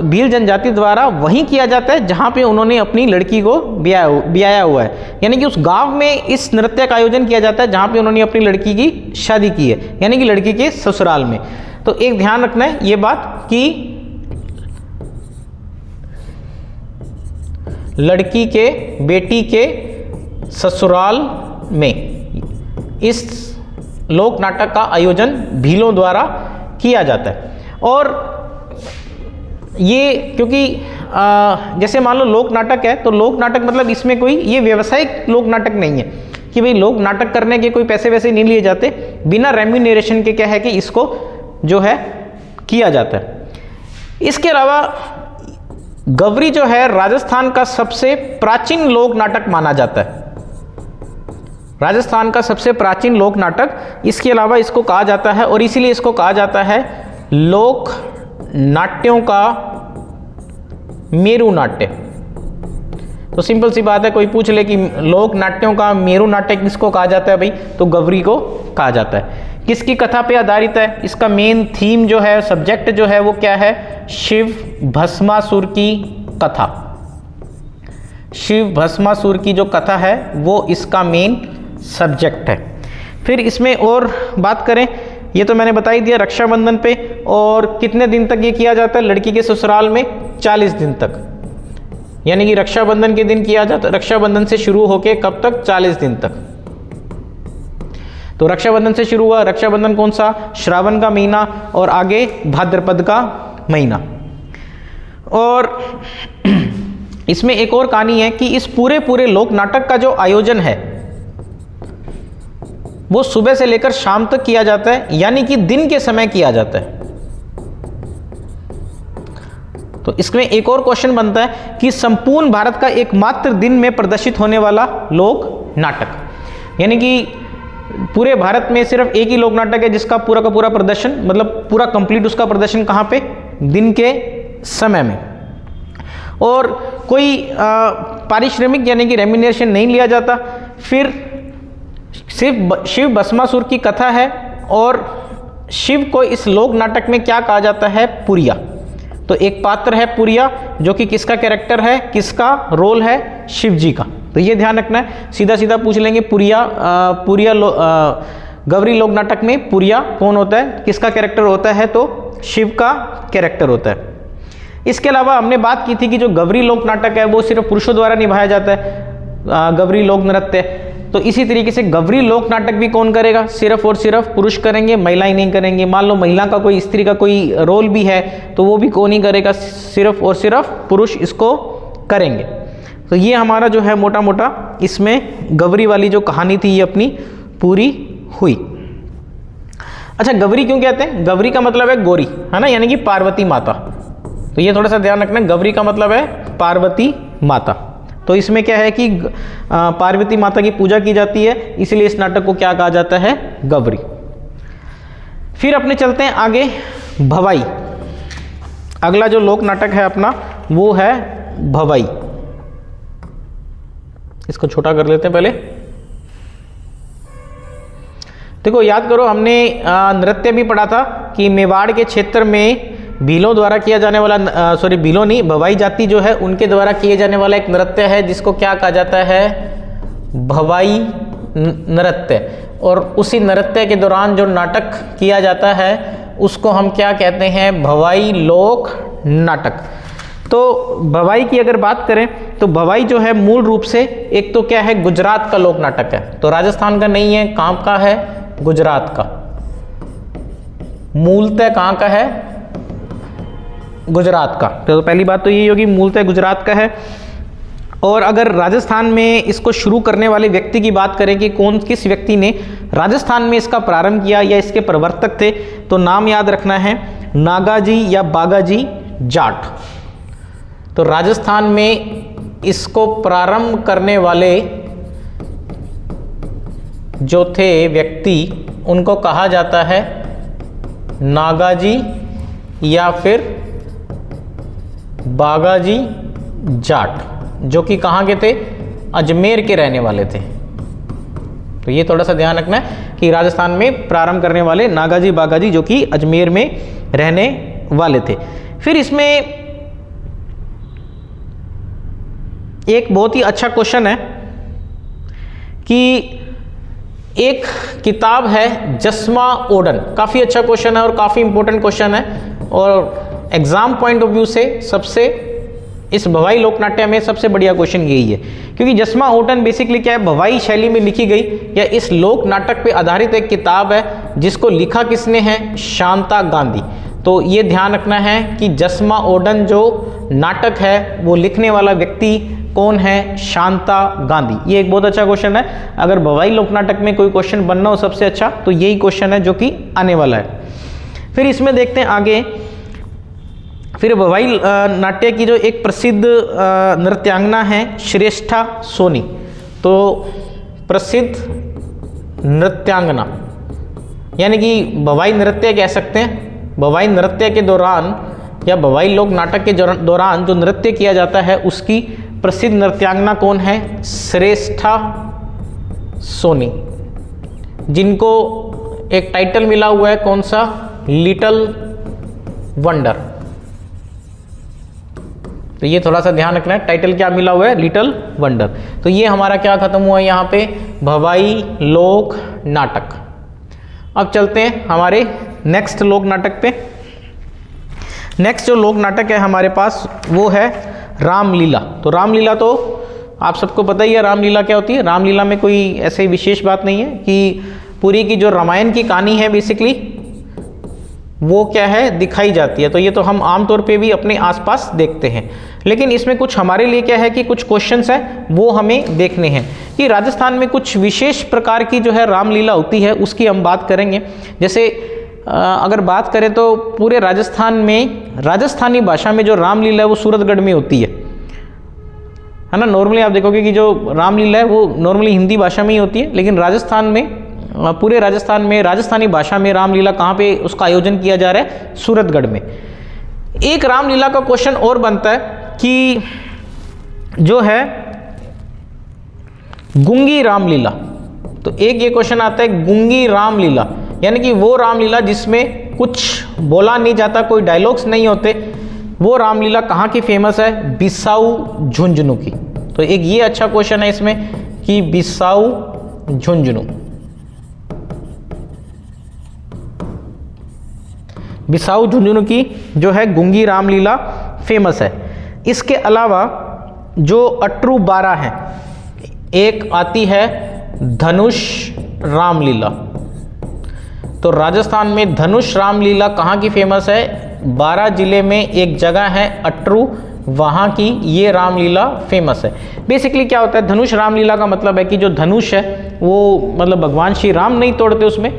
भील जनजाति द्वारा वहीं किया जाता है जहाँ पे उन्होंने अपनी लड़की को ब्याया हुआ है। यानी कि उस गांव में इस नृत्य का आयोजन किया जाता है जहाँ पे उन्होंने अपनी लड़की की शादी की है, यानी कि लड़की के ससुराल में। तो एक ध्यान रखना है ये बात कि लड़की के बेटी के ससुराल में इस लोक नाटक का आयोजन भीलों द्वारा किया जाता है। और ये क्योंकि जैसे मान लो लोक नाटक है तो लोक नाटक मतलब इसमें कोई ये व्यावसायिक लोक नाटक नहीं है कि भाई लोक नाटक करने के कोई पैसे वैसे नहीं लिए जाते, बिना रेम्यूनरेशन के क्या है कि इसको जो है किया जाता है। इसके अलावा गवरी जो है राजस्थान का सबसे प्राचीन लोक नाटक माना जाता है। राजस्थान का सबसे प्राचीन लोक नाटक। इसके अलावा इसको कहा जाता है और इसीलिए इसको कहा जाता है लोक नाट्यों का मेरु नाट्य। तो सिंपल सी बात है, कोई पूछ ले कि लोक नाट्यों का मेरु नाट्य किसको कहा जाता है भाई, तो गवरी को कहा जाता है। किसकी कथा पे आधारित है? इसका मेन थीम जो है, सब्जेक्ट जो है वो क्या है? शिव भस्मासुर की कथा। शिव भस्मासुर की जो कथा है वो इसका मेन सब्जेक्ट है। फिर इसमें और बात करें, ये तो मैंने बता ही दिया रक्षाबंधन पे। और कितने दिन तक ये किया जाता है लड़की के ससुराल में? 40 दिन तक, यानी कि रक्षाबंधन के दिन किया जाता है। रक्षाबंधन से शुरू होके कब तक? 40 दिन तक। तो रक्षाबंधन से शुरू हुआ, रक्षाबंधन कौन सा? श्रावण का महीना, और आगे भाद्रपद का महीना। और इसमें एक और कहानी है कि इस पूरे लोक नाटक का जो आयोजन है वो सुबह से लेकर शाम तक किया जाता है, यानी कि दिन के समय किया जाता है। तो इसमें एक और क्वेश्चन बनता है कि संपूर्ण भारत का एकमात्र दिन में प्रदर्शित होने वाला लोक नाटक, यानी कि पूरे भारत में सिर्फ एक ही लोक नाटक है जिसका पूरा का पूरा प्रदर्शन, मतलब पूरा कंप्लीट उसका प्रदर्शन कहाँ पे? दिन के समय में। और कोई पारिश्रमिक यानी कि रेम्यूनरेशन नहीं लिया जाता। फिर सिर्फ शिव भस्मासुर की कथा है और शिव को इस लोक नाटक में क्या कहा जाता है? पुरिया। तो एक पात्र है पुरिया जो कि किसका कैरेक्टर है, किसका रोल है? शिव जी का। तो ये ध्यान रखना है। सीधा सीधा पूछ लेंगे पुरिया गवरी लोक नाटक में पुरिया कौन होता है, किसका कैरेक्टर होता है? तो शिव का कैरेक्टर होता है। इसके अलावा हमने बात की थी कि जो गवरी लोक नाटक है वो सिर्फ पुरुषों द्वारा निभाया जाता है, गवरी लोक नृत्य। तो इसी तरीके से गवरी लोक नाटक भी कौन करेगा? सिर्फ और सिर्फ पुरुष करेंगे, महिलाएं नहीं करेंगे। मान लो महिला का कोई, स्त्री का कोई रोल भी है तो वो भी कौन ही करेगा? सिर्फ और सिर्फ पुरुष इसको करेंगे। तो ये हमारा जो है मोटा मोटा इसमें गवरी वाली जो कहानी थी ये अपनी पूरी हुई। अच्छा, गवरी क्यों कहते हैं? गवरी का मतलब है गौरी, है ना, यानी कि पार्वती माता। तो ये थोड़ा सा ध्यान रखना, गवरी का मतलब है पार्वती माता। तो इसमें क्या है कि पार्वती माता की पूजा की जाती है, इसलिए इस नाटक को क्या कहा जाता है? गवरी। फिर अपने चलते हैं आगे भवाई। अगला जो लोक नाटक है अपना वो है भवाई। इसको छोटा कर लेते हैं पहले। देखो याद करो, हमने नृत्य भी पढ़ा था कि मेवाड़ के क्षेत्र में भीलों द्वारा किया जाने वाला भीलों नहीं, भवाई जाति जो है उनके द्वारा किए जाने वाला एक नृत्य है जिसको क्या कहा जाता है, भवाई नृत्य। और उसी नृत्य के दौरान जो नाटक किया जाता है उसको हम क्या कहते हैं, भवाई लोक नाटक। तो भवाई की अगर बात करें तो भवाई जो है मूल रूप से एक तो क्या है, गुजरात का लोक नाटक है। तो राजस्थान का नहीं है, कहाँ का है, गुजरात का। मूलतः कहाँ का है, गुजरात का। तो पहली बात तो यही होगी, मूलतः गुजरात का है। और अगर राजस्थान में इसको शुरू करने वाले व्यक्ति की बात करें कि किस व्यक्ति ने राजस्थान में इसका प्रारंभ किया या इसके प्रवर्तक थे, तो नाम याद रखना है, नागाजी या बागाजी जाट। तो राजस्थान में इसको प्रारंभ करने वाले जो थे व्यक्ति उनको कहा जाता है नागाजी या फिर बागाजी जाट, जो कि कहाँ के थे, अजमेर के रहने वाले थे। तो ये थोड़ा सा ध्यान रखना है कि राजस्थान में प्रारंभ करने वाले नागाजी बागाजी जो कि अजमेर में रहने वाले थे। फिर इसमें एक बहुत ही अच्छा क्वेश्चन है कि एक किताब है जस्मा ओडन, काफ़ी अच्छा क्वेश्चन है और काफ़ी इंपॉर्टेंट क्वेश्चन है, और एग्जाम पॉइंट ऑफ व्यू से सबसे इस भवाई लोकनाट्य में सबसे बढ़िया क्वेश्चन यही है, क्योंकि जस्मा ओडन बेसिकली क्या है, भवाई शैली में लिखी गई या इस लोक नाटक पे आधारित एक किताब है जिसको लिखा किसने है, शांता गांधी। तो ये ध्यान रखना है कि जस्मा ओडन जो नाटक है वो लिखने वाला व्यक्ति कौन है, शांता गांधी। ये एक बहुत अच्छा क्वेश्चन है, अगर भवाई लोक नाटक में कोई क्वेश्चन बनना हो सबसे अच्छा तो यही क्वेश्चन है जो कि आने वाला है। फिर इसमें देखते हैं आगे, फिर भवाई नाट्य की जो एक प्रसिद्ध नृत्यांगना है श्रेष्ठा सोनी। तो प्रसिद्ध नृत्यांगना यानी कि भवाई नृत्य कह सकते हैं। भवाई नृत्य के दौरान या भवाई लोक नाटक के दौरान जो नृत्य किया जाता है उसकी प्रसिद्ध नृत्यांगना कौन है, श्रेष्ठा सोनी, जिनको एक टाइटल मिला हुआ है कौन सा, लिटिल वंडर। तो ये थोड़ा सा ध्यान रखना है, टाइटल क्या मिला हुआ है, लिटिल वंडर। तो ये हमारा क्या खत्म हुआ है यहाँ पे, भवाई लोक नाटक। अब चलते हैं हमारे नेक्स्ट लोक नाटक पे। नेक्स्ट जो लोक नाटक है हमारे पास वो है रामलीला। तो रामलीला तो आप सबको पता ही है, रामलीला क्या होती है। रामलीला में कोई ऐसे विशेष बात नहीं है कि पूरी की जो रामायण की कहानी है बेसिकली वो क्या है, दिखाई जाती है। तो ये तो हम आमतौर पे भी अपने आसपास देखते हैं, लेकिन इसमें कुछ हमारे लिए क्या है कि कुछ क्वेश्चंस हैं वो हमें देखने हैं कि राजस्थान में कुछ विशेष प्रकार की जो है रामलीला होती है, उसकी हम बात करेंगे। जैसे अगर बात करें तो पूरे राजस्थान में राजस्थानी भाषा में जो रामलीला है वो सूरतगढ़ में होती है ना। नॉर्मली आप देखोगे कि जो रामलीला है वो नॉर्मली हिंदी भाषा में ही होती है, लेकिन राजस्थान में, पूरे राजस्थान में राजस्थानी भाषा में रामलीला कहाँ पे उसका आयोजन किया जा रहा है, सूरतगढ़ में। एक रामलीला का क्वेश्चन और बनता है कि जो है गुंगी रामलीला। तो एक ये क्वेश्चन आता है गुंगी रामलीला, यानी कि वो रामलीला जिसमें कुछ बोला नहीं जाता, कोई डायलॉग्स नहीं होते, वो रामलीला कहाँ की फेमस है, बिसाऊ झुंझुनू की। तो एक ये अच्छा क्वेश्चन है इसमें कि बिसाऊ झुंझुनू, बिसाऊ झुंझुनू की जो है गुंगी रामलीला फेमस है। इसके अलावा जो अटरू 12 है, एक आती है धनुष रामलीला। तो राजस्थान में धनुष रामलीला कहाँ की फेमस है, 12 जिले में एक जगह है अटरू, वहाँ की ये रामलीला फेमस है। बेसिकली क्या होता है, धनुष रामलीला का मतलब है कि जो धनुष है वो मतलब भगवान श्री राम नहीं तोड़ते, उसमें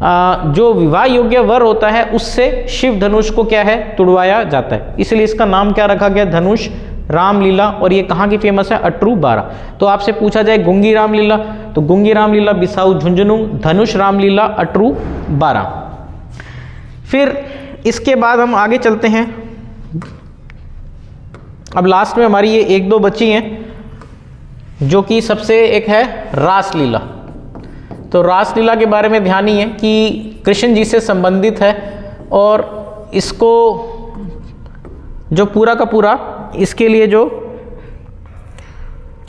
जो विवाह योग्य वर होता है उससे शिव धनुष को क्या है, तुड़वाया जाता है, इसलिए इसका नाम क्या रखा गया, धनुष रामलीला। और ये कहाँ की फेमस है, अटरू 12। तो आपसे पूछा जाए गुंगी रामलीला, तो गुंगी रामलीला बिसाऊ झुंझुनू, धनुष रामलीला अटरू 12। फिर इसके बाद हम आगे चलते हैं। अब लास्ट में हमारी ये 1-2 बची हैं, जो कि सबसे एक है रासलीला। तो रासलीला के बारे में ध्यान ही है कि कृष्ण जी से संबंधित है और इसको जो पूरा का पूरा इसके लिए जो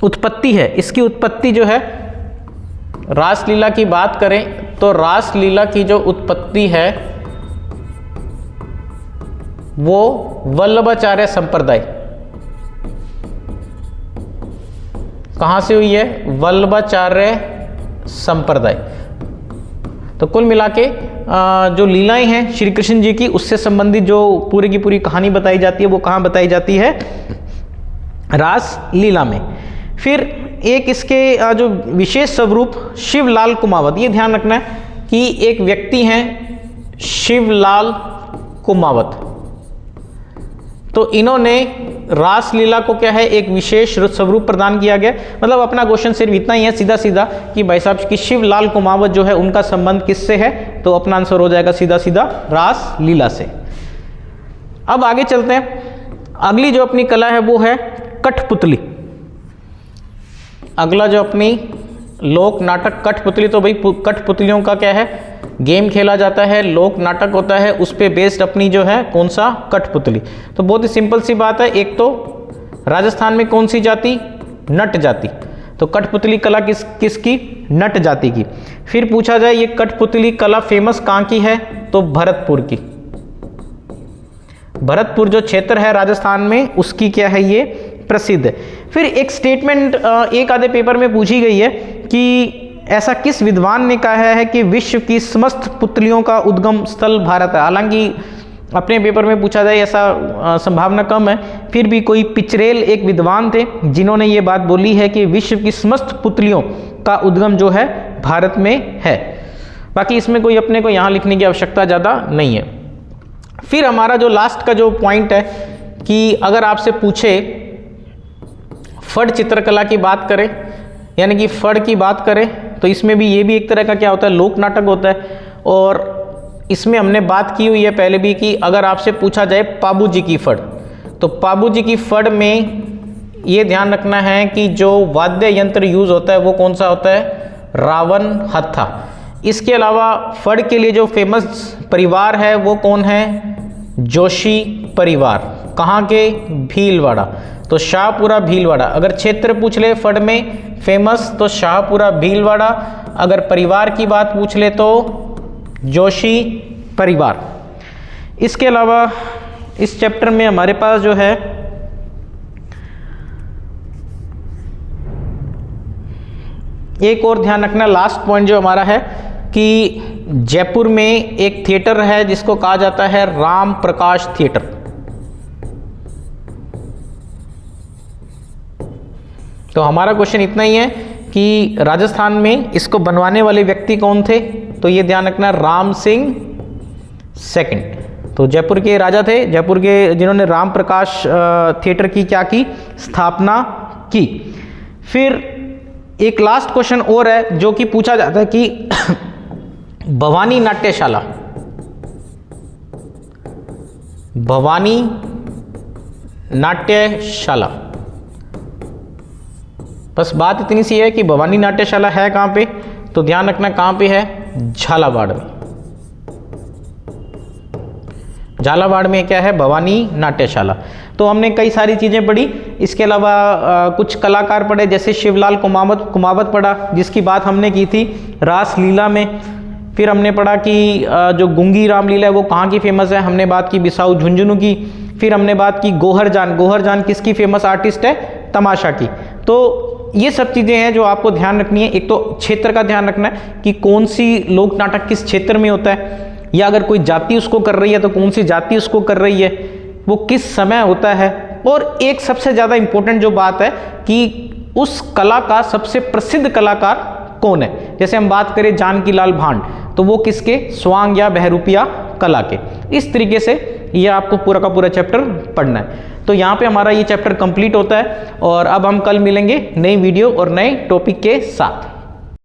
उत्पत्ति है, इसकी उत्पत्ति जो है रासलीला की बात करें तो रासलीला की जो उत्पत्ति है वो वल्लभाचार्य संप्रदाय, कहां से हुई है? वल्लभाचार्य संप्रदाय। तो कुल मिला के जो लीलाएं हैं श्री कृष्ण जी की, उससे संबंधित जो पूरी की पूरी कहानी बताई जाती है वो कहाँ बताई जाती है? रास लीला में। फिर एक इसके जो विशेष स्वरूप शिवलाल कुमावत, ये ध्यान रखना है कि एक व्यक्ति हैं शिवलाल कुमावत, तो इन्होंने रासलीला को क्या है एक विशेष स्वरूप प्रदान किया गया। मतलब अपना क्वेश्चन सिर्फ इतना ही है सीधा सीधा कि भाई साहब कि शिवलाल कुमावत जो है उनका संबंध किससे है, तो अपना आंसर हो जाएगा सीधा सीधा रासलीला से। अब आगे चलते हैं। अगली जो अपनी कला है वो है कठपुतली। अगला जो अपनी लोक नाटक कठपुतली, तो भाई कठपुतलियों का क्या है? गेम खेला जाता है, लोक नाटक होता है, उस पे बेस्ड अपनी जो है कौन सा? कठपुतली। तो बहुत ही सिंपल सी बात है, एक तो राजस्थान में कौन सी जाति? नट जाति। तो कठपुतली कला किसकी? नट जाति की। फिर पूछा जाए ये कठपुतली कला फेमस कहाँ की है? तो भरतपुर की। भरतपुर जो क्षेत्र है राजस्थान में उसकी क्या है ये? प्रसिद्ध है। फिर एक स्टेटमेंट एक आधे पेपर में पूछी गई है कि ऐसा किस विद्वान ने कहा है कि विश्व की समस्त पुतलियों का उद्गम स्थल भारत है। हालांकि अपने पेपर में पूछा जाए ऐसा संभावना कम है, फिर भी कोई पिचरेल एक विद्वान थे जिन्होंने ये बात बोली है कि विश्व की समस्त पुतलियों का उद्गम जो है भारत में है। बाकी इसमें कोई अपने को यहाँ लिखने की आवश्यकता ज़्यादा नहीं है। फिर हमारा जो लास्ट का जो पॉइंट है कि अगर आपसे पूछे फड़ चित्रकला की बात करें, यानी कि फड़ की बात करें, तो इसमें भी ये भी एक तरह का क्या होता है? लोक नाटक होता है। और इसमें हमने बात की हुई है पहले भी कि अगर आपसे पूछा जाए पाबू जी की फड़, तो पाबू जी की फड़ में ये ध्यान रखना है कि जो वाद्य यंत्र यूज होता है वो कौन सा होता है? रावण हत्था। इसके अलावा फड़ के लिए जो फेमस परिवार है वो कौन है? जोशी परिवार। कहाँ के? भीलवाड़ा। तो शाहपुरा भीलवाड़ा। अगर क्षेत्र पूछ ले फड़ में फेमस तो शाहपुरा भीलवाड़ा, अगर परिवार की बात पूछ ले तो जोशी परिवार। इसके अलावा इस चैप्टर में हमारे पास जो है एक और ध्यान रखना, लास्ट पॉइंट जो हमारा है कि जयपुर में एक थिएटर है जिसको कहा जाता है राम प्रकाश थिएटर। तो हमारा क्वेश्चन इतना ही है कि राजस्थान में इसको बनवाने वाले व्यक्ति कौन थे? तो ये ध्यान रखना, राम सिंह सेकंड। तो जयपुर के राजा थे, जयपुर के जिन्होंने राम प्रकाश थिएटर की क्या की? स्थापना की। फिर एक लास्ट क्वेश्चन और है जो कि पूछा जाता है कि भवानी नाट्यशाला, भवानी नाट्यशाला, बस बात इतनी सी है कि भवानी नाट्यशाला है कहाँ पे? तो ध्यान रखना कहाँ पे है? झालावाड़ में। झालावाड़ में क्या है? भवानी नाट्यशाला। तो हमने कई सारी चीज़ें पढ़ी। इसके अलावा कुछ कलाकार पढ़े, जैसे शिवलाल कुमावत पढ़ा जिसकी बात हमने की थी रासलीला में। फिर हमने पढ़ा कि जो गुंगी रामलीला है वो कहाँ की फेमस है, हमने बात की बिसाऊ झुंझुनू की। फिर हमने बात की गोहरजान किसकी फेमस आर्टिस्ट है? तमाशा की। तो ये सब चीज़ें हैं जो आपको ध्यान रखनी है। एक तो क्षेत्र का ध्यान रखना है कि कौन सी लोक नाटक किस क्षेत्र में होता है, या अगर कोई जाति उसको कर रही है तो कौन सी जाति उसको कर रही है, वो किस समय होता है। और एक सबसे ज़्यादा इम्पोर्टेंट जो बात है कि उस कला का सबसे प्रसिद्ध कलाकार कौन है। जैसे हम बात करें जानकी लाल भांड, तो वो किसके? स्वांग या बहरूपिया कला के। इस तरीके से ये आपको पूरा का पूरा चैप्टर पढ़ना है। तो यहाँ पे हमारा ये चैप्टर कंप्लीट होता है और अब हम कल मिलेंगे नई वीडियो और नए टॉपिक के साथ।